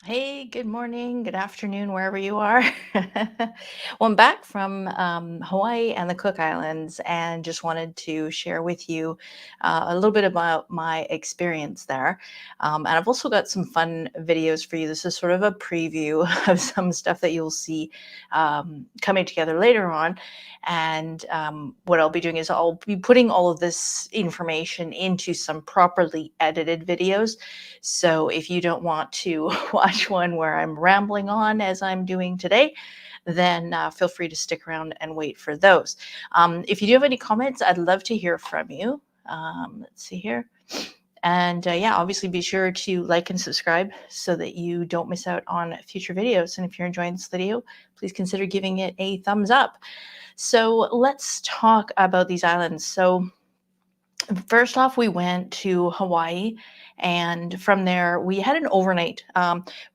Hey, good morning, good afternoon, wherever you are. Well, I'm back from Hawaii and the Cook Islands and just wanted to share with you a little bit about my experience there. And I've also got some fun videos for you. This is sort of a preview of some stuff that you'll see coming together later on. And what I'll be doing is I'll be putting all of this information into some properly edited videos. So if you don't want to watch one where I'm rambling on as I'm doing today, then feel free to stick around and wait for those. If you do have any comments, I'd love to hear from you. Let's see here. And yeah, obviously be sure to like and subscribe so that you don't miss out on future videos. And if you're enjoying this video, please consider giving it a thumbs up. So let's talk about these islands. So first off, we went to Hawaii, and from there we had an overnight.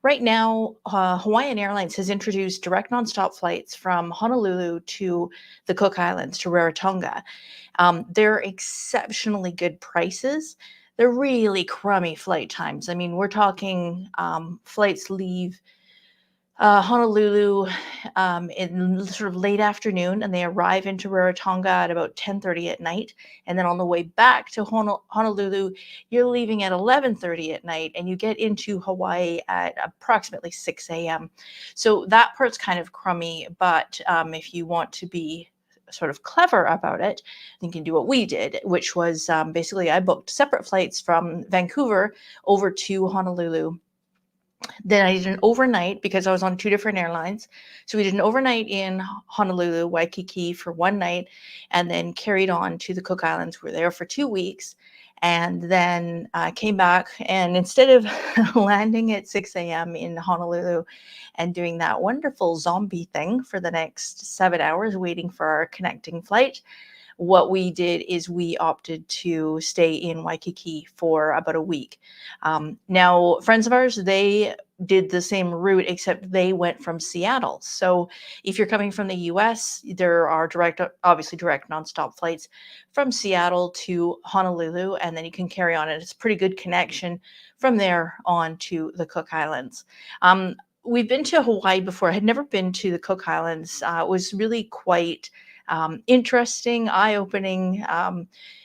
Right now, Hawaiian Airlines has introduced direct nonstop flights from Honolulu to the Cook Islands, to Rarotonga. They're exceptionally good prices. They're really crummy flight times. I mean, we're talking flights leave Honolulu in sort of late afternoon, and they arrive into Rarotonga at about 10:30 at night. And then on the way back to Honolulu, you're leaving at 11:30 at night, and you get into Hawaii at approximately 6 a.m. So that part's kind of crummy, but if you want to be sort of clever about it, you can do what we did, which was basically I booked separate flights from Vancouver over to Honolulu. Then I did an overnight because I was on two different airlines. So we did an overnight in Honolulu, Waikiki for one night, and then carried on to the Cook Islands. We were there for 2 weeks. And then came back, and instead of landing at 6 a.m. in Honolulu and doing that wonderful zombie thing for the next 7 hours waiting for our connecting flight, what we did is we opted to stay in Waikiki for about a week. Now, friends of ours, they did the same route, except they went from Seattle. So if you're coming from the US, there are obviously direct nonstop flights from Seattle to Honolulu, and then you can carry on. And it's a pretty good connection from there on to the Cook Islands. We've been to Hawaii before. I had never been to the Cook Islands. It was really quite interesting, eye-opening.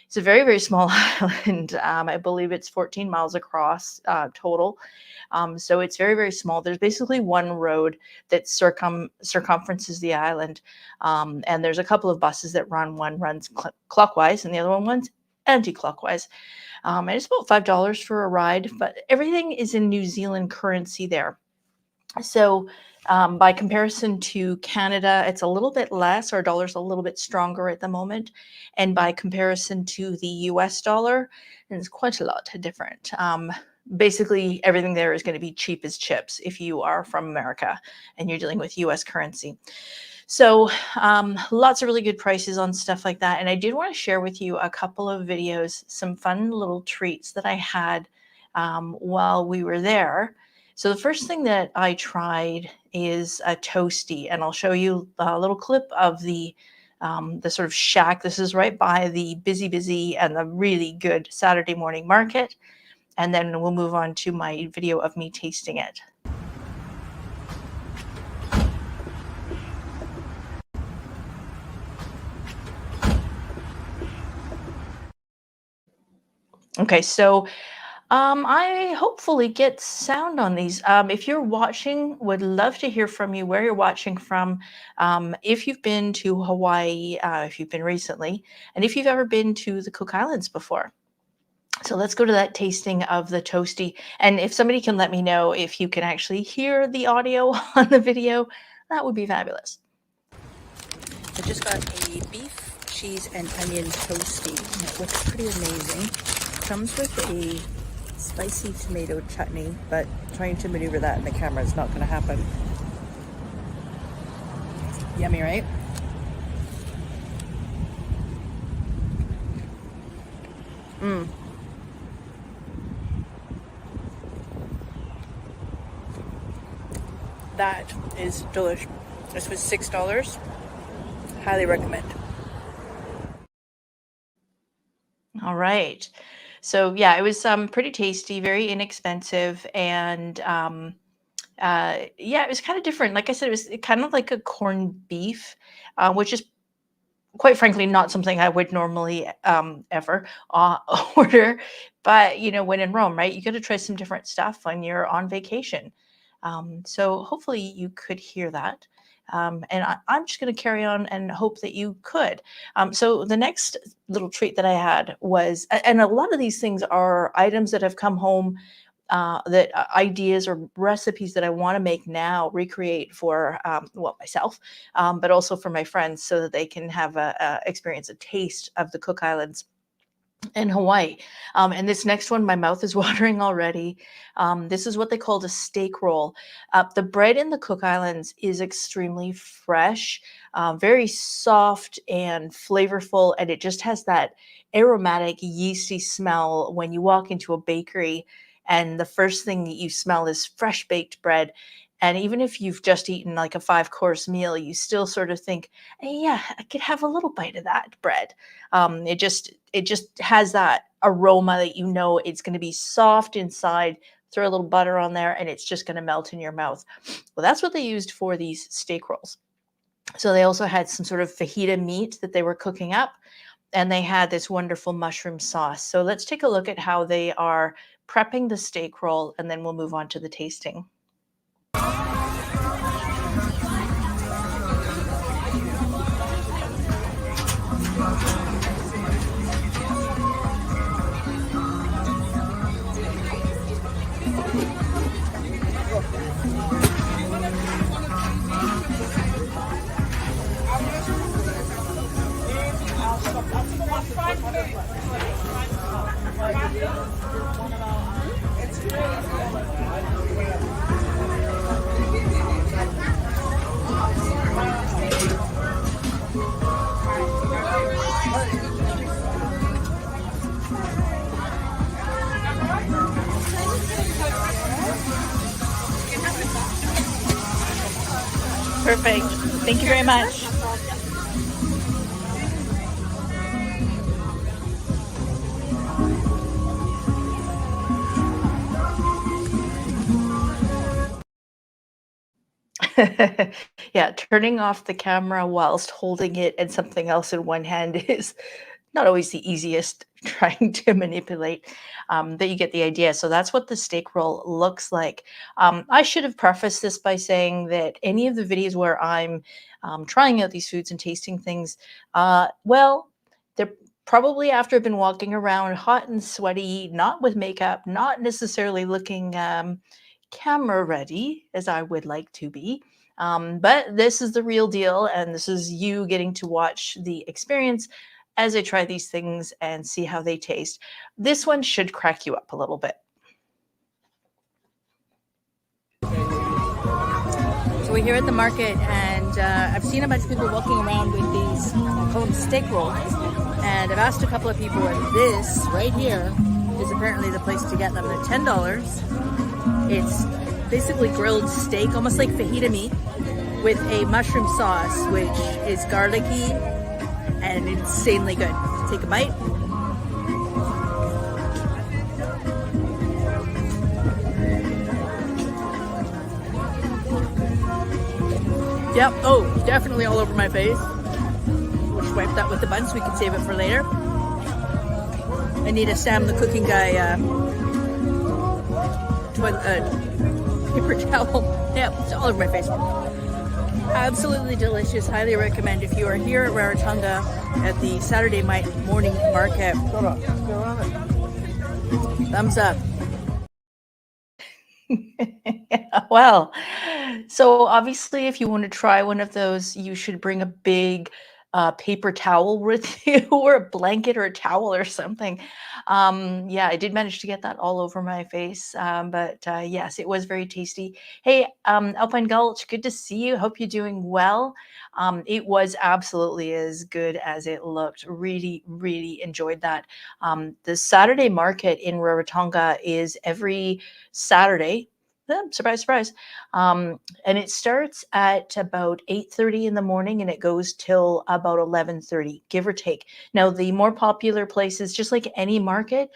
It's a very, very small island. I believe it's 14 miles across total. So it's very, very small. There's basically one road that circumferences the island. And there's a couple of buses that run. One runs clockwise and the other one runs anti-clockwise. And it's about $5 for a ride, but everything is in New Zealand currency there. So by comparison to Canada, it's a little bit less. Our dollar's a little bit stronger at the moment. And by comparison to the US dollar, it's quite a lot different. Basically, everything there is going to be cheap as chips if you are from America and you're dealing with US currency. So lots of really good prices on stuff like that. And I did want to share with you a couple of videos, some fun little treats that I had while we were there. So the first thing that I tried is a toasty, and I'll show you a little clip of the sort of shack. This is right by the busy and the really good Saturday morning market. And then we'll move on to my video of me tasting it. Okay, so I hopefully get sound on these. If you're watching, would love to hear from you, where you're watching from, if you've been to Hawaii, if you've been recently, and if you've ever been to the Cook Islands before. So let's go to that tasting of the toasty. And if somebody can let me know if you can actually hear the audio on the video, that would be fabulous. I just got a beef, cheese, and onion toasty. It looks pretty amazing. Comes with a spicy tomato chutney, but trying to maneuver that in the camera is not going to happen. Yummy, right? That is delicious. This was $6. Highly recommend. All right. So yeah, it was pretty tasty, very inexpensive, and Yeah, it was kind of different. Like I said, it was kind of like a corned beef, which is quite frankly not something I would normally ever order. But when in Rome, right, you got to try some different stuff when you're on vacation. So hopefully you could hear that. And I'm just going to carry on and hope that you could. So the next little treat that I had was, and a lot of these things are items that have come home, that ideas or recipes that I want to make now, recreate for myself, but also for my friends, so that they can have a experience, a taste of the Cook Islands in Hawaii. And this next one, my mouth is watering already. This is what they called a steak roll. The bread in the Cook Islands is extremely fresh, very soft and flavorful, and it just has that aromatic, yeasty smell when you walk into a bakery and the first thing that you smell is fresh baked bread. And even if you've just eaten like a 5-course meal, you still sort of think, hey, yeah, I could have a little bite of that bread. It just has that aroma that it's going to be soft inside. Throw a little butter on there, and it's just going to melt in your mouth. Well, that's what they used for these steak rolls. So they also had some sort of fajita meat that they were cooking up, and they had this wonderful mushroom sauce. So let's take a look at how they are prepping the steak roll, and then we'll move on to the tasting. Perfect. Thank you very much. Yeah, turning off the camera whilst holding it and something else in one hand is not always the easiest trying to manipulate, but you get the idea. So that's what the steak roll looks like. I should have prefaced this by saying that any of the videos where I'm trying out these foods and tasting things, well, they're probably after I've been walking around hot and sweaty, not with makeup, not necessarily looking camera ready as I would like to be. But this is the real deal, and this is you getting to watch the experience as I try these things and see how they taste. This one should crack you up a little bit. So we're here at the market, and I've seen a bunch of people walking around with these, I call them steak rolls, and I've asked a couple of people, and this right here is apparently the place to get them. They're $10. It's basically grilled steak, almost like fajita meat, with a mushroom sauce, which is garlicky and insanely good. Take a bite. Yep. Oh, definitely all over my face. We'll just wipe that with the bun so we can save it for later. I need a Sam the cooking guy paper towel. Yeah, it's all over my face. Absolutely delicious. Highly recommend if you are here at Rarotonga at the Saturday morning market. Thumbs up. Yeah, well, so obviously if you want to try one of those, you should bring a big paper towel with you, or a blanket or a towel or something. Yeah, I did manage to get that all over my face, but yes, it was very tasty. Hey, Alpine Gulch, good to see you. Hope you're doing well. It was absolutely as good as it looked. Really, really enjoyed that. The Saturday market in Rarotonga is every Saturday. Surprise, surprise. And it starts at about 8:30 in the morning, and it goes till about 11:30, give or take. Now, the more popular places, just like any market,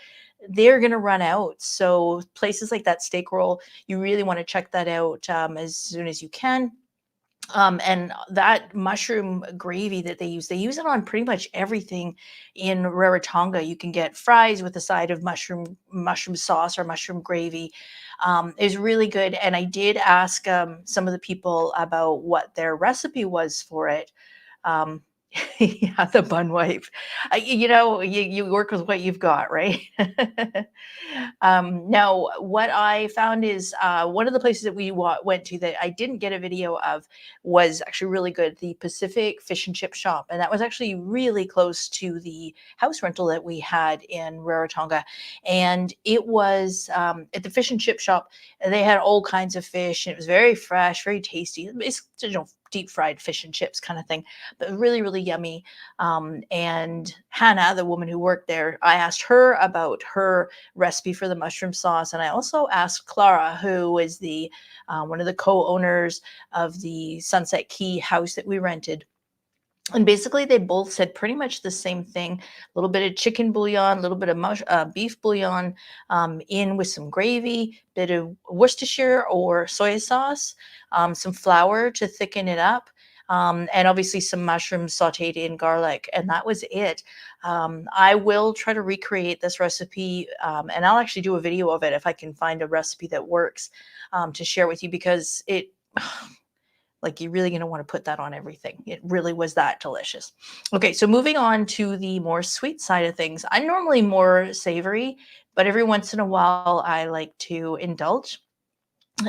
they're going to run out. So places like that steak roll, you really want to check that out as soon as you can. And that mushroom gravy that they use it on pretty much everything in Rarotonga. You can get fries with a side of mushroom sauce or mushroom gravy. It's really good. And I did ask some of the people about what their recipe was for it. Um, yeah, the bun wife. You work with what you've got, right? Now, what I found is one of the places that we went to that I didn't get a video of was actually really good, the Pacific Fish and Chip Shop. And that was actually really close to the house rental that we had in Rarotonga. And it was at the Fish and Chip Shop, they had all kinds of fish, and it was very fresh, very tasty. It's, deep fried fish and chips kind of thing, but really, really yummy. And Hannah, the woman who worked there, I asked her about her recipe for the mushroom sauce. And I also asked Clara, who is the one of the co-owners of the Sunset Key house that we rented. And basically, they both said pretty much the same thing. A little bit of chicken bouillon, a little bit of beef bouillon in with some gravy, bit of Worcestershire or soy sauce, some flour to thicken it up, and obviously some mushrooms sauteed in garlic. And that was it. I will try to recreate this recipe, and I'll actually do a video of it if I can find a recipe that works to share with you, because it... like, you're really going to want to put that on everything. It really was that delicious. Okay, so moving on to the more sweet side of things. I'm normally more savory, but every once in a while I like to indulge.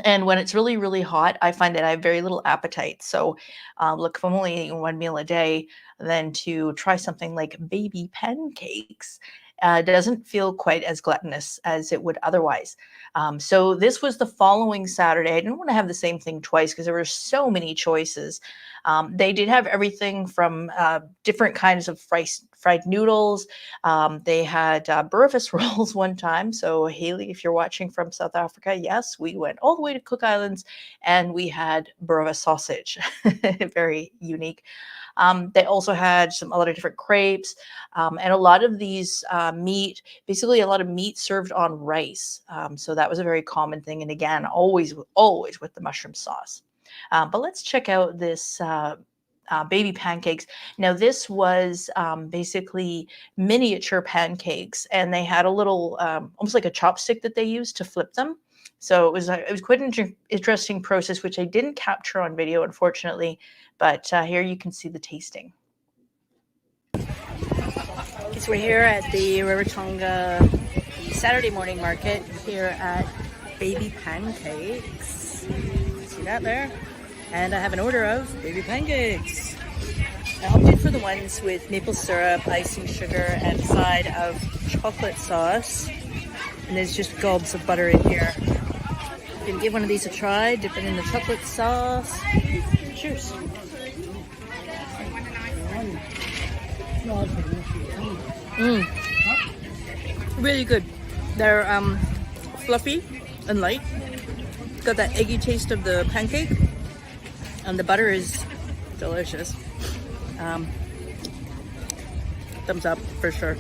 And when it's really, really hot, I find that I have very little appetite. So look, if I'm only eating one meal a day, then to try something like baby pancakes doesn't feel quite as gluttonous as it would otherwise. So this was the following Saturday. I didn't want to have the same thing twice because there were so many choices. They did have everything from different kinds of fried noodles. They had breakfast rolls one time. So Haley, if you're watching from South Africa, yes, we went all the way to Cook Islands and we had breakfast sausage. Very unique. They also had a lot of different crepes, and a lot of these basically a lot of meat served on rice. So that was a very common thing. And again, always with the mushroom sauce. But let's check out this baby pancakes. Now, this was basically miniature pancakes, and they had a little, almost like a chopstick that they used to flip them. So it was quite an interesting process, which I didn't capture on video, unfortunately. But here you can see the tasting. So we're here at the Rarotonga Saturday morning market here at Baby Pancakes. See that there? And I have an order of baby pancakes. I opted for the ones with maple syrup, icing sugar, and a side of chocolate sauce. And there's just gobs of butter in here. I'm gonna give one of these a try, dip it in the chocolate sauce. Cheers. Really good. They're fluffy and light. Got that eggy taste of the pancake, and the butter is delicious. Thumbs up for sure.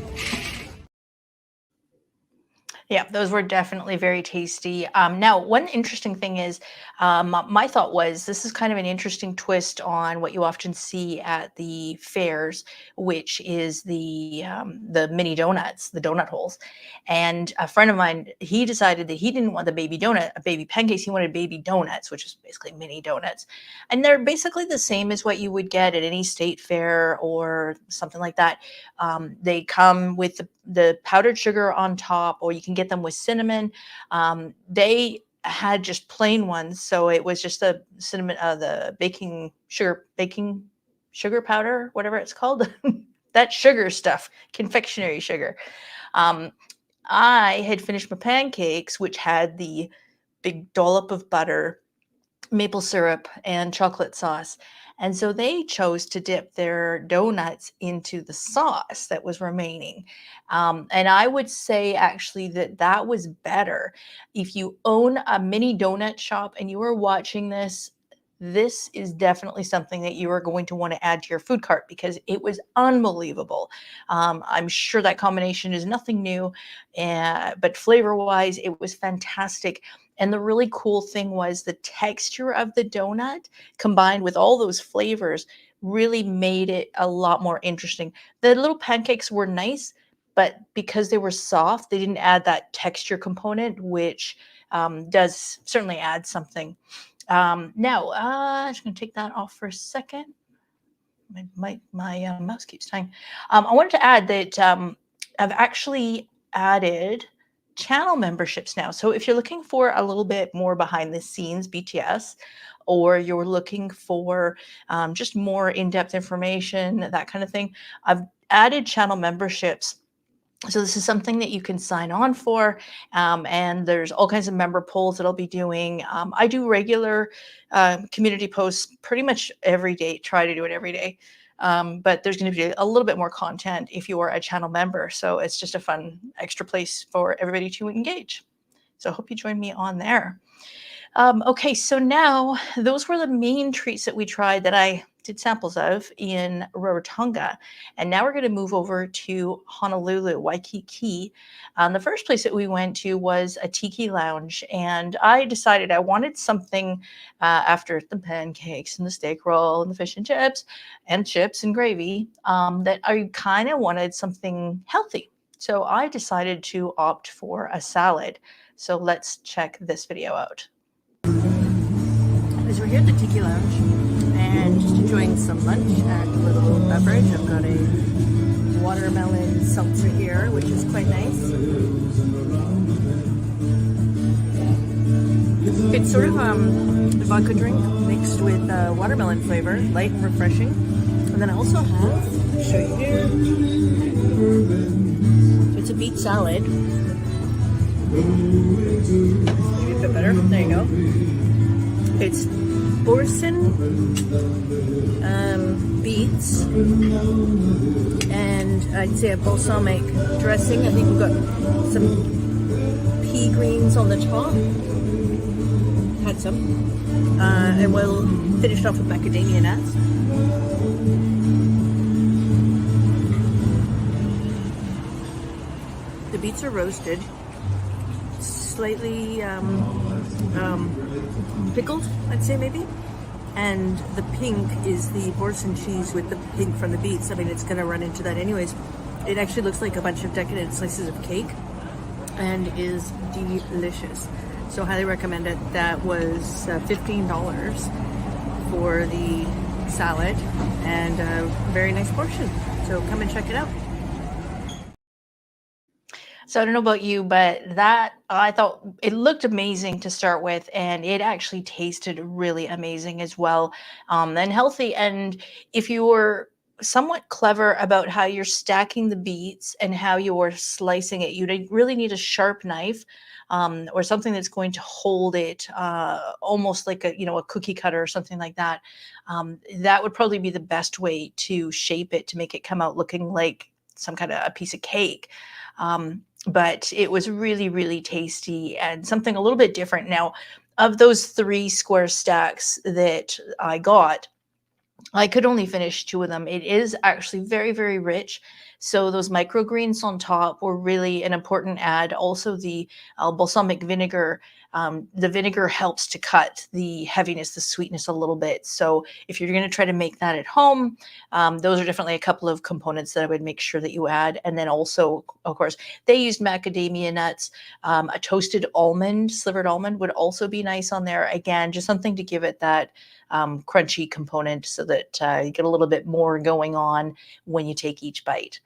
Yeah, those were definitely very tasty. Now, one interesting thing is, my thought was this is kind of an interesting twist on what you often see at the fairs, which is the mini donuts, the donut holes. And a friend of mine, he decided that he didn't want the baby pancakes. He wanted baby donuts, which is basically mini donuts. And they're basically the same as what you would get at any state fair or something like that. They come with the powdered sugar on top, or you can get them with cinnamon. They had just plain ones, so it was just the cinnamon, the baking sugar powder, whatever it's called, that sugar stuff, confectionery sugar. I had finished my pancakes, which had the big dollop of butter, maple syrup, and chocolate sauce. And so they chose to dip their donuts into the sauce that was remaining. And I would say actually that was better. If you own a mini donut shop and you are watching this, this is definitely something that you are going to want to add to your food cart because it was unbelievable. I'm sure that combination is nothing new, but flavor-wise, it was fantastic. And the really cool thing was the texture of the donut combined with all those flavors really made it a lot more interesting. The little pancakes were nice, but because they were soft, they didn't add that texture component, which does certainly add something. Now, I'm just going to take that off for a second. My mouse keeps dying. I wanted to add that I've actually added channel memberships now. So if you're looking for a little bit more behind the scenes BTS, or you're looking for just more in-depth information, that kind of thing, I've added channel memberships. So this is something that you can sign on for, and there's all kinds of member polls that I'll be doing. I do regular community posts pretty much every day, try to do it every day, but there's going to be a little bit more content if you are a channel member. So it's just a fun extra place for everybody to engage. So I hope you join me on there. Okay, so now those were the main treats that we tried that I did samples of in Rarotonga. And now we're going to move over to Honolulu, Waikiki. The first place that we went to was a tiki lounge. And I decided I wanted something after the pancakes and the steak roll and the fish and chips and gravy, that I kind of wanted something healthy. So I decided to opt for a salad. So let's check this video out. So we're here at the Tiki Lounge and just enjoying some lunch and a little beverage. I've got a watermelon seltzer here, which is quite nice. It's sort of a vodka drink mixed with watermelon flavor, light and refreshing. And then I also have, I'll show you here, so it's a beet salad. Maybe a bit better, there you go. It's boursin, beets, and I'd say a balsamic dressing. I think we've got some pea greens on the top. Had some. And we'll finish off with macadamia nuts. The beets are roasted, slightly pickled, I'd say maybe. And the pink is the boursin cheese with the pink from the beets. I mean, it's gonna run into that anyways. It actually looks like a bunch of decadent slices of cake and is delicious. So highly recommend it. That was $15 for the salad and a very nice portion. So come and check it out. So I don't know about you, but that I thought it looked amazing to start with, and it actually tasted really amazing as well, and healthy. And if you were somewhat clever about how you're stacking the beets and how you're slicing it, you really need a sharp knife, or something that's going to hold it, almost like a cookie cutter or something like that. That would probably be the best way to shape it to make it come out looking like some kind of a piece of cake. But it was really, really tasty and something a little bit different. Now, of those 3 square stacks that I got, I could only finish 2 of them. It is actually very, very rich. So those microgreens on top were really an important add. Also the balsamic vinegar. The vinegar helps to cut the heaviness, the sweetness a little bit. So if you're going to try to make that at home, those are definitely a couple of components that I would make sure that you add. And then also, of course, they used macadamia nuts. A toasted almond, slivered almond would also be nice on there. Again, just something to give it that crunchy component so that you get a little bit more going on when you take each bite.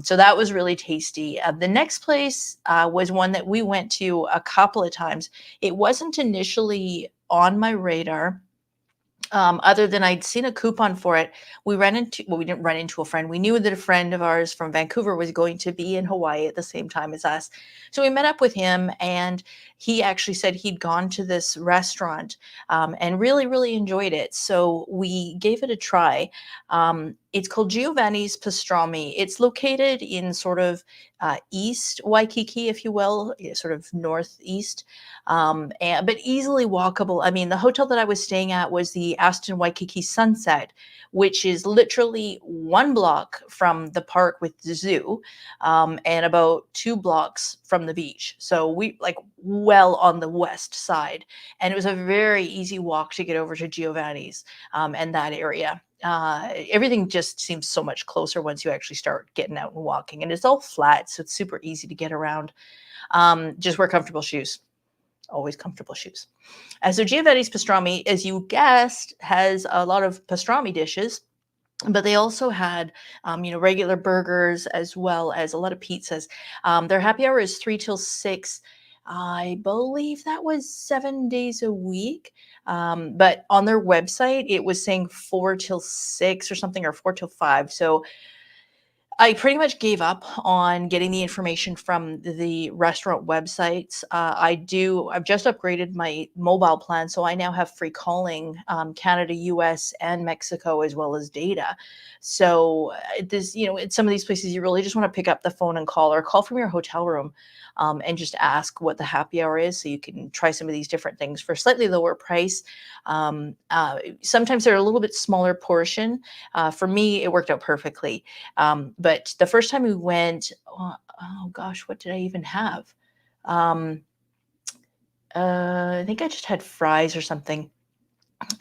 So that was really tasty. The next place was one that we went to a couple of times. It wasn't initially on my radar, Other than I'd seen a coupon for it, we didn't run into a friend. We knew that a friend of ours from Vancouver was going to be in Hawaii at the same time as us. So we met up with him, and he actually said he'd gone to this restaurant and really, really enjoyed it. So we gave it a try. It's called Giovanni's Pastrami. It's located in sort of East Waikiki, if you will, sort of northeast, but easily walkable. I mean, the hotel that I was staying at was the Aston Waikiki Sunset, which is literally 1 block from the park with the zoo, and about 2 blocks from the beach. So we like well on the west side, and it was a very easy walk to get over to Giovanni's and that area. Everything just seems so much closer once you actually start getting out and walking, and it's all flat, so it's super easy to get around. Just wear comfortable shoes. Always comfortable shoes. So Giovanni's Pastrami, as you guessed, has a lot of pastrami dishes, but they also had, regular burgers as well as a lot of pizzas. Their happy hour is 3 till 6. I believe that was 7 days a week. But on their website, it was saying 4 till 6 or something, or 4 till 5. So I pretty much gave up on getting the information from the restaurant websites. I've just upgraded my mobile plan, so I now have free calling, Canada, US, and Mexico, as well as data. So at some of these places, you really just want to pick up the phone and call, or call from your hotel room, and just ask what the happy hour is, so you can try some of these different things for slightly lower price. Sometimes they're a little bit smaller portion. For me, it worked out perfectly. But the first time we went, oh gosh, what did I even have? I think I just had fries or something.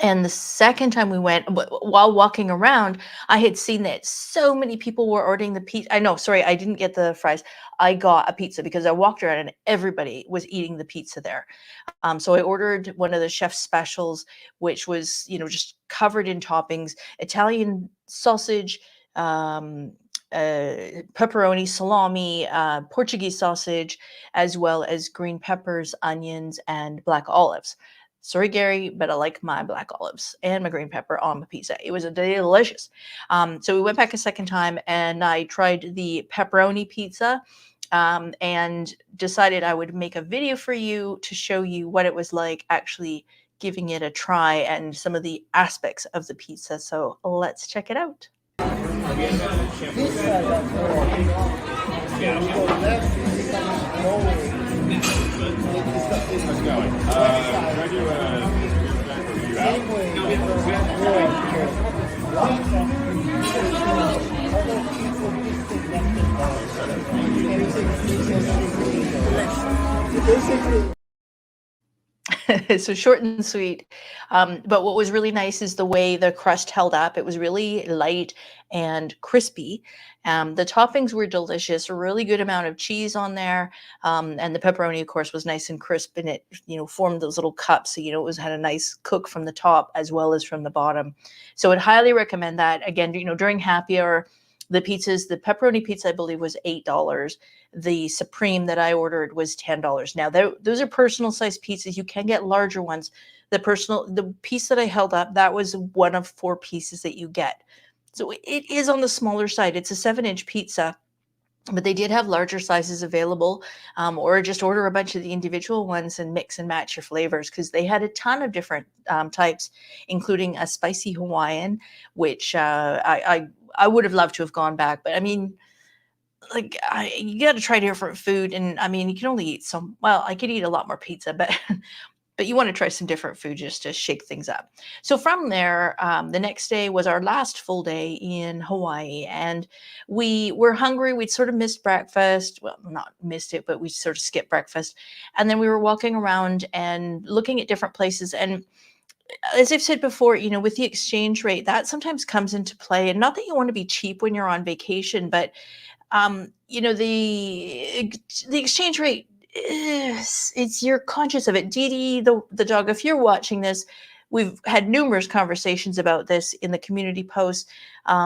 And the second time we went, while walking around, I had seen that so many people were ordering the pizza. I didn't get the fries. I got a pizza because I walked around and everybody was eating the pizza there. So I ordered one of the chef's specials, which was, just covered in toppings, Italian sausage, pepperoni, salami, Portuguese sausage, as well as green peppers, onions, and black olives. Sorry, Gary, but I like my black olives and my green pepper on my pizza. It was delicious. So we went back a second time, and I tried the pepperoni pizza, and decided I would make a video for you to show you what it was like actually giving it a try and some of the aspects of the pizza. So let's check it out. So short and sweet. But what was really nice is the way the crust held up. It was really light and crispy. The toppings were delicious, a really good amount of cheese on there. And the pepperoni, of course, was nice and crisp, and it, formed those little cups. So, it had a nice cook from the top as well as from the bottom. So I'd highly recommend that. Again, during happy hour, the pepperoni pizza, I believe, was $8. The Supreme that I ordered was $10. Now, those are personal size pizzas. You can get larger ones. The piece that I held up, that was one of 4 pieces that you get. So it is on the smaller side. It's a 7-inch pizza, but they did have larger sizes available, or just order a bunch of the individual ones and mix and match your flavors, because they had a ton of different types, including a spicy Hawaiian, which I would have loved to have gone back. But I mean, you got to try different food. And I mean, you can only eat I could eat a lot more pizza, but but you want to try some different food just to shake things up. So from there, the next day was our last full day in Hawaii, and we were hungry. We'd sort of missed breakfast. Well, not missed it, but we sort of skipped breakfast. And then we were walking around and looking at different places. And as I've said before, with the exchange rate, that sometimes comes into play. And not that you want to be cheap when you're on vacation, but the exchange rate, you're conscious of it. Dee Dee, the dog, if you're watching this, we've had numerous conversations about this in the community post,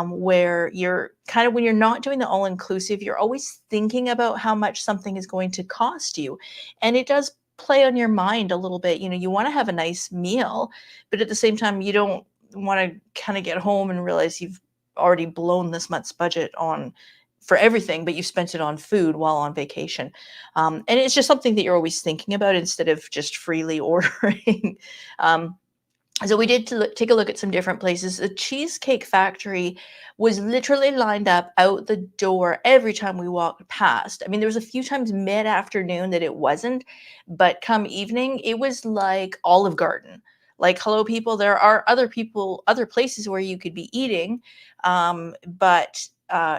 where you're kind of, when you're not doing the all-inclusive, you're always thinking about how much something is going to cost you. And it does play on your mind a little bit. You know, you want to have a nice meal, but at the same time, you don't want to kind of get home and realize you've already blown this month's budget on for everything, but you've spent it on food while on vacation. And it's just something that you're always thinking about instead of just freely ordering. So we did take a look at some different places. The Cheesecake Factory was literally lined up out the door every time we walked past. I mean, there was a few times mid-afternoon that it wasn't, but come evening, it was like Olive Garden. Like, hello, people, there are other places where you could be eating, but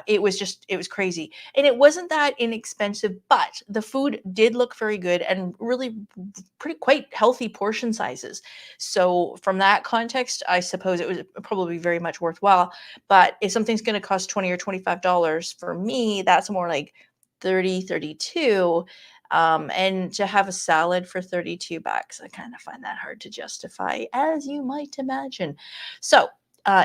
it was crazy. And it wasn't that inexpensive, but the food did look very good and really quite healthy portion sizes. So from that context, I suppose it was probably very much worthwhile. But if something's going to cost $20 or $25, for me, that's more like 30, 32. And to have a salad for $32, I kind of find that hard to justify, as you might imagine. So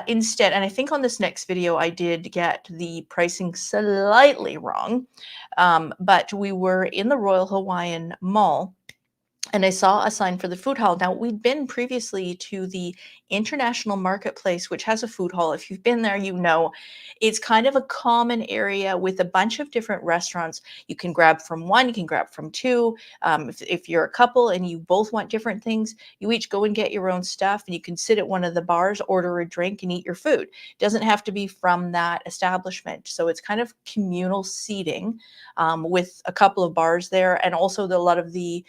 instead, and I think on this next video, I did get the pricing slightly wrong, but we were in the Royal Hawaiian Mall, and I saw a sign for the food hall. Now, we'd been previously to the International Marketplace, which has a food hall. If you've been there, you know it's kind of a common area with a bunch of different restaurants. You can grab from one, you can grab from two. If you're a couple and you both want different things, you each go and get your own stuff, and you can sit at one of the bars, order a drink, and eat your food. It doesn't have to be from that establishment. So it's kind of communal seating with a couple of bars there. And also a lot of the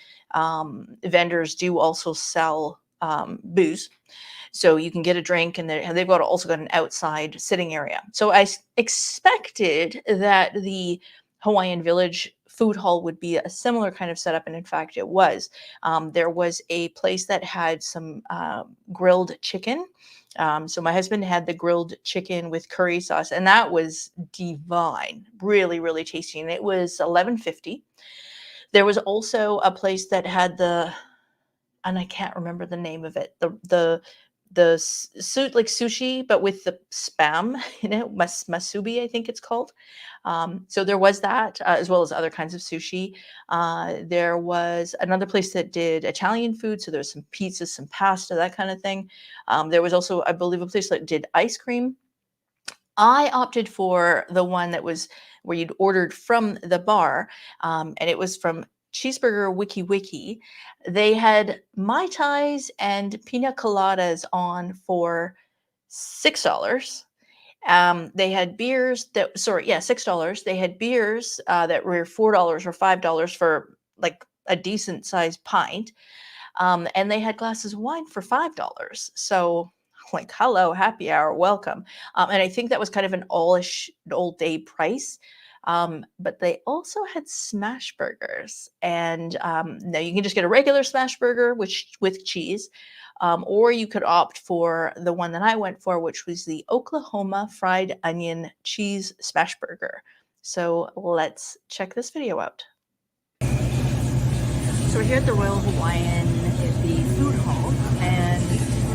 vendors do also sell booze. So you can get a drink, and they've also got an outside sitting area. So I expected that the Hawaiian Village food hall would be a similar kind of setup, and in fact it was. There was a place that had some grilled chicken. So my husband had the grilled chicken with curry sauce, and that was divine, really, really tasty. And it was $11.50. There was also a place that had and I can't remember the name of it, the suit like sushi, but with the spam in it, masubi, I think it's called. So there was that, as well as other kinds of sushi. There was another place that did Italian food. So there was some pizzas, some pasta, that kind of thing. There was also, I believe, a place that did ice cream. I opted for the one that was where you'd ordered from the bar, and it was from Cheeseburger Wiki. They had Mai Tais and Pina Coladas on for $6. They had beers $6. They had beers that were $4 or $5 for like a decent sized pint. And they had glasses of wine for $5. So like, hello, happy hour, welcome. And I think that was kind of an all day price. But they also had smash burgers, and now you can just get a regular smash burger with cheese, or you could opt for the one that I went for, which was the Oklahoma fried onion cheese smash burger. So let's check this video out. So we're here at the Royal Hawaiian at the food hall, and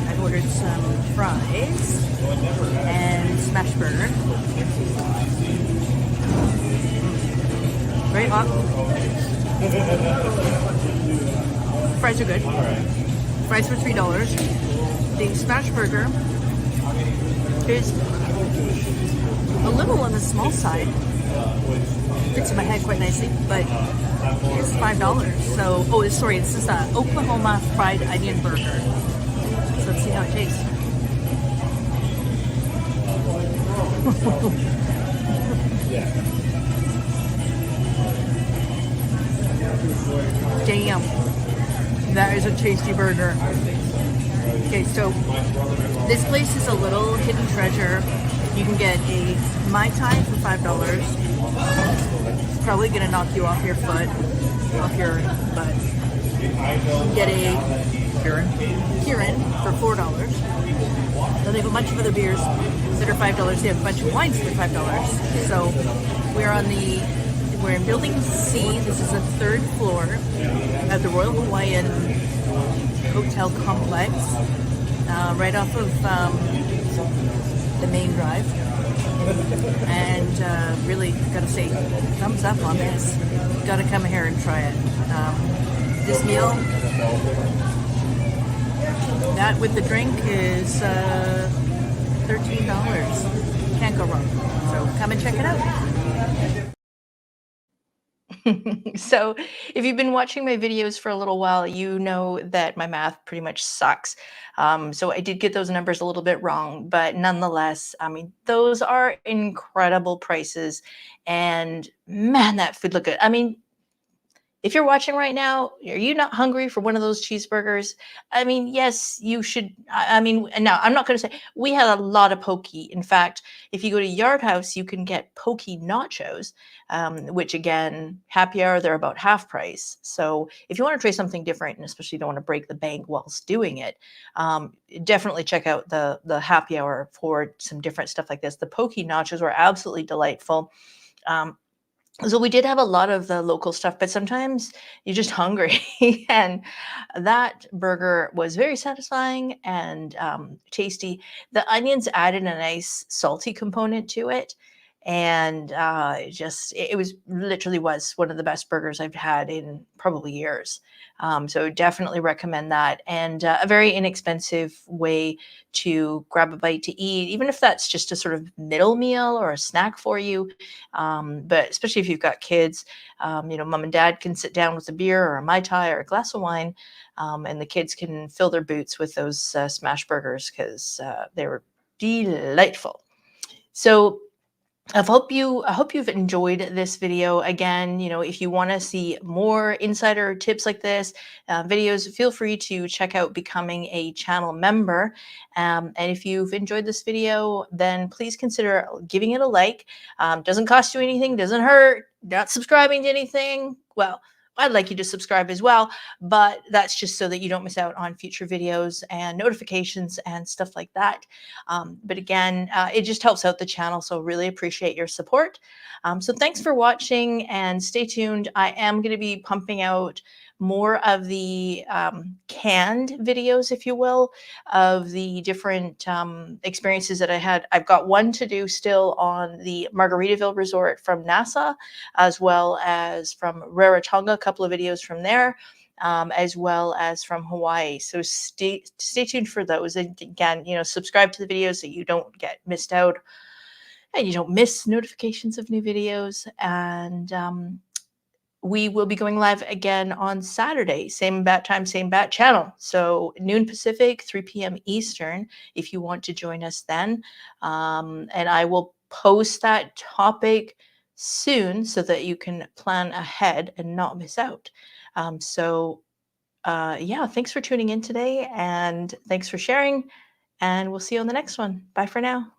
I've ordered some fries and smash burger. Very hot. Fries are good. Fries for $3. The smash burger is a little on the small side. Fits in my head quite nicely, but it's $5. So, this is the Oklahoma fried onion burger. So let's see how it tastes. Damn, that is a tasty burger. Okay, so this place is a little hidden treasure. You can get a Mai Tai for $5. It's probably gonna knock you off your foot, off your butt. You can get a Kirin for $4. Then they have a bunch of other beers that are $5. They have a bunch of wines that are $5. So we're in Building C. This is the third floor at the Royal Hawaiian Hotel Complex, right off of the main drive. And really, gotta say, thumbs up on this. Gotta come here and try it. This meal, that with the drink is $13. Can't go wrong. So come and check it out. So if you've been watching my videos for a little while, you know that my math pretty much sucks. So I did get those numbers a little bit wrong, but nonetheless, I mean, those are incredible prices. And man, that food looked good. I mean, if you're watching right now, are you not hungry for one of those cheeseburgers? I mean, yes, you should. I mean, and now I'm not going to say we had a lot of poke. In fact, if you go to Yard House, you can get poke nachos, which again, happy hour, they're about half price. So if you want to try something different, and especially don't want to break the bank whilst doing it, definitely check out the happy hour for some different stuff like this. The poke nachos were absolutely delightful. So we did have a lot of the local stuff, but sometimes you're just hungry. And that burger was very satisfying and tasty. The onions added a nice salty component to it. And it was literally was one of the best burgers I've had in probably years. So definitely recommend that. And a very inexpensive way to grab a bite to eat, even if that's just a sort of middle meal or a snack for you. But especially if you've got kids, mom and dad can sit down with a beer or a Mai Tai or a glass of wine, and the kids can fill their boots with those smash burgers because they were delightful. So I hope you've enjoyed this video. Again, if you want to see more insider tips like this, videos, feel free to check out becoming a channel member. And if you've enjoyed this video, then please consider giving it a like. Doesn't cost you anything, doesn't hurt, not subscribing to anything. Well, I'd like you to subscribe as well, but that's just so that you don't miss out on future videos and notifications and stuff like that. But again, it just helps out the channel, so really appreciate your support. So thanks for watching and stay tuned. I am going to be pumping out more of the canned videos, if you will, of the different experiences that I had. I've got one to do still on the Margaritaville Resort from NASA, as well as from Rarotonga, a couple of videos from there, as well as from Hawaii. So stay tuned for those. And again, subscribe to the videos so you don't get missed out and you don't miss notifications of new videos. And we will be going live again on Saturday, same bat time, same bat channel. So noon Pacific, 3 p.m. Eastern, if you want to join us then. And I will post that topic soon so that you can plan ahead and not miss out. Yeah, thanks for tuning in today and thanks for sharing. And we'll see you on the next one. Bye for now.